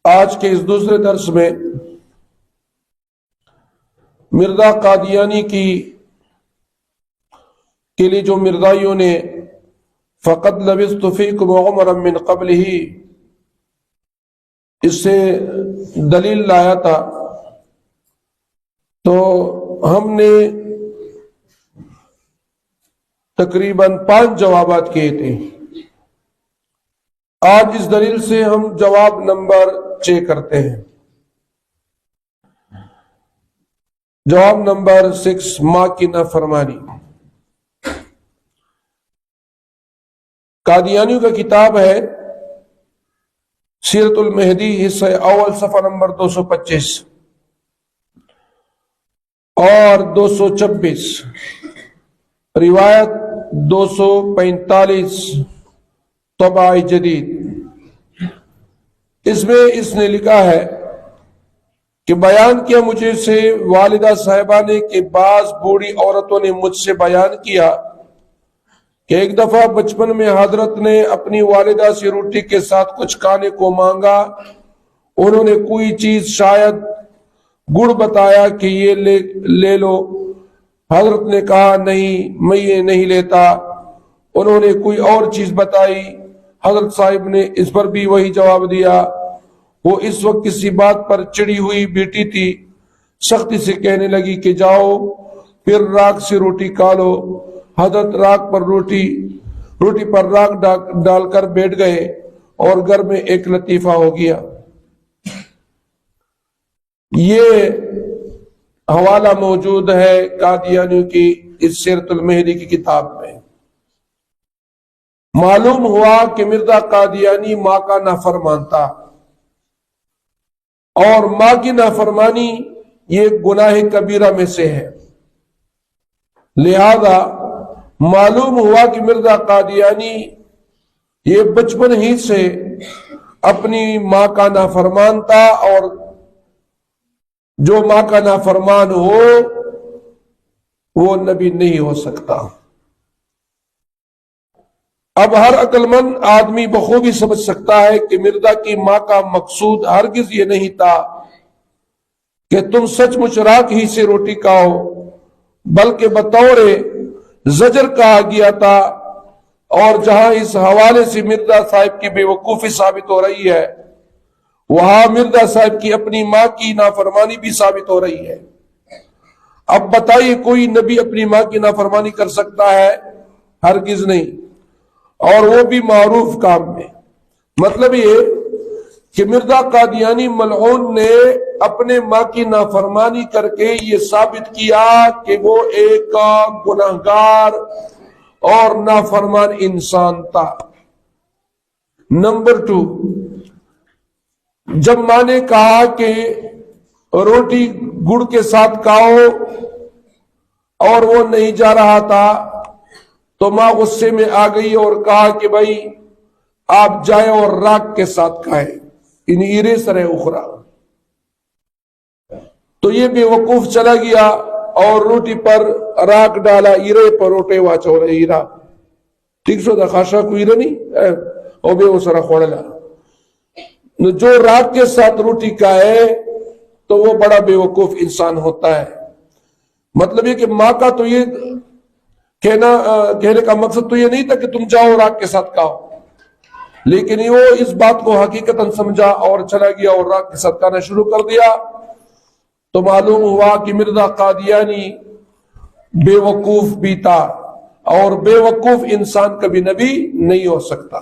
آج کے اس دوسرے درس میں مرزا قادیانی کے لیے جو مرزائیوں نے فقط لبثت فیکم عمرا من قبلہ اس سے دلیل لایا تھا، تو ہم نے تقریباً 5 جوابات کیے تھے۔ آج اس دلیل سے ہم جواب نمبر 6 کرتے ہیں۔ جواب نمبر 6، ماں کی نافرمانی۔ قادیانیوں کا کتاب ہے سیرت المہدی، حصہ اول، صفحہ نمبر 225 اور 226، روایت 245، طبع جدید۔ اس میں اس نے لکھا ہے کہ بیان کیا مجھے سے والدہ صاحبہ نے کہ بعض بوڑھی عورتوں نے مجھ سے بیان کیا کہ ایک دفعہ بچپن میں حضرت نے اپنی والدہ سے روٹی کے ساتھ کچھ کھانے کو مانگا۔ انہوں نے کوئی چیز، شاید گڑ، بتایا کہ یہ لے لو۔ حضرت نے کہا نہیں، میں یہ نہیں لیتا۔ انہوں نے کوئی اور چیز بتائی، حضرت صاحب نے اس پر بھی وہی جواب دیا۔ وہ اس وقت کسی بات پر چڑی ہوئی بیٹی تھی، سختی سے کہنے لگی کہ جاؤ پھر راکھ سے روٹی کھا لو۔ حضرت روٹی پر راکھ ڈال کر بیٹھ گئے اور گھر میں ایک لطیفہ ہو گیا۔ یہ حوالہ موجود ہے قادیانیوں کی اس سیرت المہدی کی کتاب میں۔ معلوم ہوا کہ مرزا قادیانی ماں کا نافرمان تھا، اور ماں کی نافرمانی یہ گناہ کبیرہ میں سے ہے۔ لہذا معلوم ہوا کہ مرزا قادیانی یہ بچپن ہی سے اپنی ماں کا نافرمان تھا، اور جو ماں کا نافرمان ہو وہ نبی نہیں ہو سکتا۔ اب ہر عقل مند آدمی بخوبی سمجھ سکتا ہے کہ مرزا کی ماں کا مقصود ہرگز یہ نہیں تھا کہ تم سچ مچ راکھ ہی سے روٹی کھاؤ، بلکہ بطور زجر کہا گیا تھا۔ اور جہاں اس حوالے سے مرزا صاحب کی بے وقوفی ثابت ہو رہی ہے، وہاں مرزا صاحب کی اپنی ماں کی نافرمانی بھی ثابت ہو رہی ہے۔ اب بتائیے کوئی نبی اپنی ماں کی نافرمانی کر سکتا ہے؟ ہرگز نہیں، اور وہ بھی معروف کام میں۔ مطلب یہ کہ مرزا قادیانی ملعون نے اپنے ماں کی نافرمانی کر کے یہ ثابت کیا کہ وہ ایک گناہگار اور نافرمان انسان تھا۔ نمبر 2، جب ماں نے کہا کہ روٹی گڑ کے ساتھ کھاؤ اور وہ نہیں جا رہا تھا، تو ماں غصے میں آ گئی اور کہا کہ بھائی آپ جائیں اور راکھ کے ساتھ کھائیں، ان ایرے سرے اخرا۔ تو یہ بے وقوف چلا گیا اور روٹی پر راکھ ڈالا، ایرے پر روٹے واچو رہے ایرا ٹھیک سو دا خاشا کو ایرے نہیں او بے وہ سرا خوڑلا۔ جو راکھ کے ساتھ روٹی کھائے تو وہ بڑا بے وقوف انسان ہوتا ہے۔ مطلب یہ کہ ماں کا تو یہ کہنے کا مقصد تو یہ نہیں تھا کہ تم جاؤ راکھ کے ساتھ کھاؤ، لیکن وہ اس بات کو حقیقتاً سمجھا اور چلا گیا اور راکھ کے ساتھ کھانا شروع کر دیا۔ تو معلوم ہوا کہ مرزا قادیانی بے وقوف بھی تھا، اور بے وقوف انسان کبھی نبی نہیں ہو سکتا۔